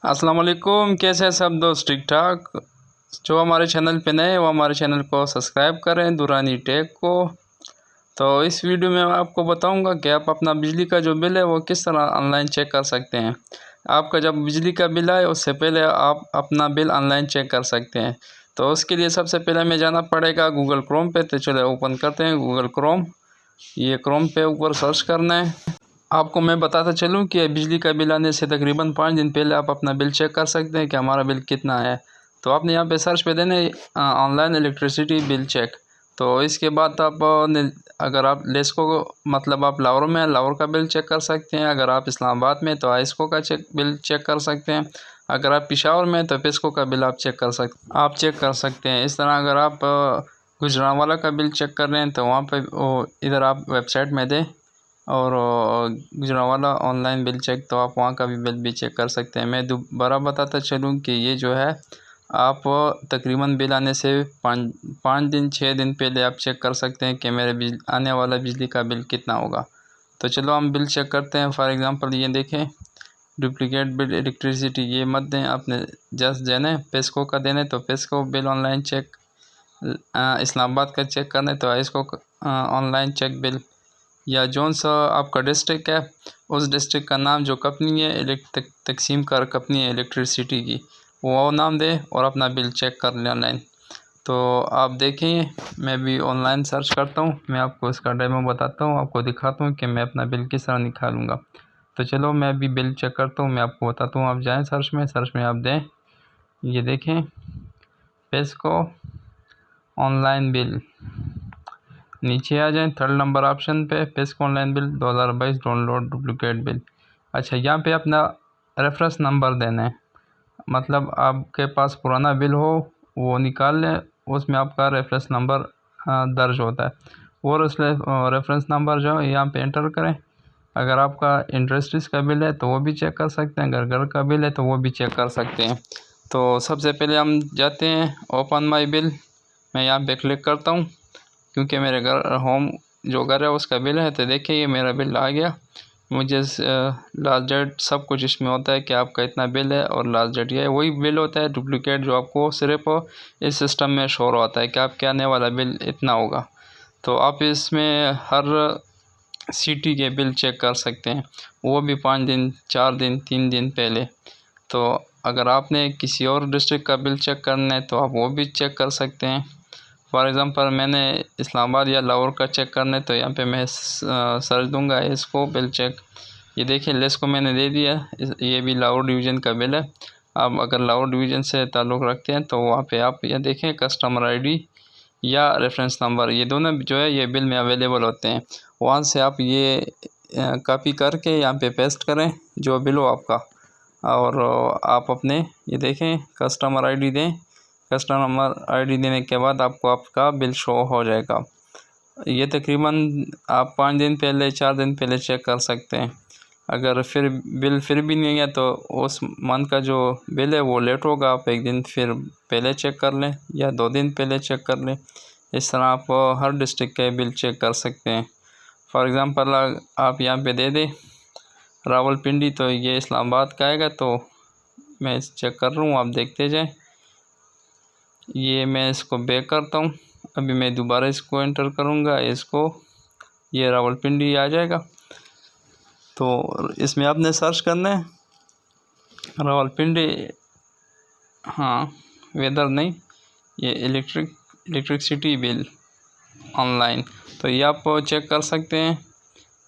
अस्सलाम वालेकुम। कैसे हैं सब दोस्त? ठीक ठाक। जो हमारे चैनल पे नए हैं वो हमारे चैनल को सब्सक्राइब करें, दुरानी टेक को। तो इस वीडियो में मैं आपको बताऊंगा कि आप अपना बिजली का जो बिल है वो किस तरह ऑनलाइन चेक कर सकते हैं। आपका जब बिजली का बिल आए उससे पहले आप अपना बिल ऑनलाइन चेक कर सकते हैं। तो उसके लिए सबसे पहले हमें जाना पड़ेगा गूगल क्रोम पे। तो चलो ओपन करते हैं गूगल क्रोम। ये क्रोम पे ऊपर सर्च करना है। आपको मैं बताता चलूँ कि बिजली का बिल आने से तकरीबन 5 दिन पहले आप अपना बिल चेक कर सकते हैं कि हमारा बिल कितना है। तो आपने यहाँ पे सर्च पे देना है ऑनलाइन इलेक्ट्रिसिटी बिल चेक। तो इसके बाद आप अगर आप लेस्को मतलब आप लाहौर में लाहौर का बिल चेक कर सकते हैं। अगर आप इस्लामाबाद में तो आइस्को का बिल चेक कर सकते हैं। अगर आप पिशावर में तो पेस्को का बिल आप चेक कर सकते हैं। इस तरह अगर आप गुजरांवाला का बिल चेक कर रहे हैं तो वहाँ पे इधर आप वेबसाइट में दें और गुजरांवाला ऑनलाइन बिल चेक, तो आप वहाँ का भी बिल भी चेक कर सकते हैं। मैं दोबारा बताता चलूँ कि ये जो है आप तकरीबन बिल आने से 6 दिन पहले आप चेक कर सकते हैं कि मेरे आने वाला बिजली का बिल कितना होगा। तो चलो हम बिल चेक करते हैं। फॉर एग्ज़ाम्पल ये देखें, डुप्लीकेट बिल इलेक्ट्रिसिटी ये मत दें, आपने जस्ट देना है पेस्को का देना है तो PESCO bill online check. Islamabad का चेक करना है तो इसको ऑनलाइन चेक बिल, या जौन सा आपका डिस्ट्रिक्ट है उस डिस्ट्रिक्ट का नाम जो कंपनी है तकसीम कार कंपनी है इलेक्ट्रिसिटी की, वो नाम दे और अपना बिल चेक कर लें ऑनलाइन। तो आप देखें, मैं भी ऑनलाइन सर्च करता हूँ, मैं आपको इसका डेमो बताता हूँ, आपको दिखाता हूँ कि मैं अपना बिल किस तरह निकालूँगा। तो चलो मैं भी बिल चेक करता हूँ, मैं आपको बताता हूँ। आप जाएँ सर्च में आप दें, ये देखें पेस्को ऑनलाइन बिल, नीचे आ जाएं थर्ड नंबर ऑप्शन पे PESCO online bill 2022 download duplicate bill. अच्छा, यहाँ पे अपना रेफरेंस नंबर देना है, मतलब आपके पास पुराना बिल हो वो निकाल लें, उसमें आपका रेफरेंस नंबर दर्ज होता है, और उस रेफरेंस नंबर जो है यहाँ पे एंटर करें। अगर आपका इंडस्ट्रीज का बिल है तो वो भी चेक कर सकते हैं, अगर घर का बिल है तो वो भी चेक कर सकते हैं। तो सबसे पहले हम जाते हैं ओपन माई बिल, मैं यहाँ पे क्लिक करता हूँ क्योंकि मेरे होम जो घर है उसका बिल है। तो देखिए ये मेरा बिल आ गया। मुझे लास्ट डेट सब कुछ इसमें होता है कि आपका इतना बिल है, और लास्ट डेट ये वही बिल होता है डुप्लीकेट जो आपको सिर्फ इस सिस्टम में शो होता है कि आपके आने वाला बिल इतना होगा। तो आप इसमें हर सिटी के बिल चेक कर सकते हैं, वो भी 5 दिन 4 दिन 3 दिन पहले। तो अगर आपने किसी और डिस्ट्रिक्ट का बिल चेक करना है तो आप वो भी चेक कर सकते हैं। फॉर एग्ज़ाम्पल मैंने इस्लामाबाद या लाहौर का चेक करना है तो यहाँ पे मैं सर्च दूंगा इसको बिल चेक। ये देखिए लिस्ट को मैंने दे दिया, ये भी लाहौर डिवीज़न का बिल है। आप अगर लाहौर डिवीज़न से ताल्लुक़ रखते हैं तो वहाँ पे आप ये देखें कस्टमर आईडी या रेफरेंस नंबर, ये दोनों जो है ये बिल में अवेलेबल होते हैं। वहाँ से आप ये कॉपी करके यहाँ पे पेस्ट करें जो बिल हो आपका, और आप अपने ये देखें कस्टमर आईडी दें। कस्टमर आईडी देने के बाद आपको आपका बिल शो हो जाएगा। ये तकरीबन आप 5 दिन पहले 4 दिन पहले चेक कर सकते हैं। अगर बिल फिर भी नहीं है तो उस मंथ का जो बिल है वो लेट होगा, आप 1 दिन फिर पहले चेक कर लें या 2 दिन पहले चेक कर लें। इस तरह आप हर डिस्ट्रिक्ट के बिल चेक कर सकते हैं। फॉर एग्ज़ाम्पल आप यहाँ पे दे दें रावलपिंडी, तो ये इस्लामाबाद का आएगा। तो मैं चेक कर रहा हूँ, आप देखते जाएं। ये मैं इसको बैक करता हूँ, अभी मैं दोबारा इसको एंटर करूँगा, इसको ये रावलपिंडी आ जाएगा। तो इसमें आपने सर्च करना है रावलपिंडी, हाँ वेदर नहीं, ये इलेक्ट्रिसिटी बिल ऑनलाइन, तो ये आप चेक कर सकते हैं।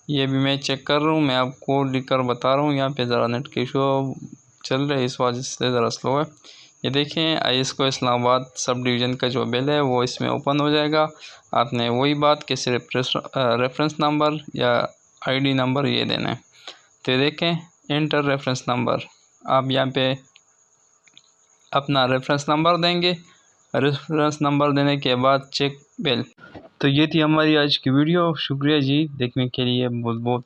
ये भी मैं चेक कर रहा हूँ, मैं आपको लिख कर बता रहा हूँ। यहाँ पे ज़रा नेट की इशू चल रहा है, इस वजह से ज़रा स्लो है। ये देखें आइस्को इस्लामाबाद सब डिवीज़न का जो बिल है वो इसमें ओपन हो जाएगा। आपने वही बात कि सिर्फ रेफरेंस नंबर या आईडी नंबर ये देना है। तो देखें एंटर रेफरेंस नंबर, आप यहाँ पे अपना रेफरेंस नंबर देंगे। रेफरेंस नंबर देने के बाद चेक बिल। तो ये थी हमारी आज की वीडियो, शुक्रिया जी देखने के लिए बहुत बहुत।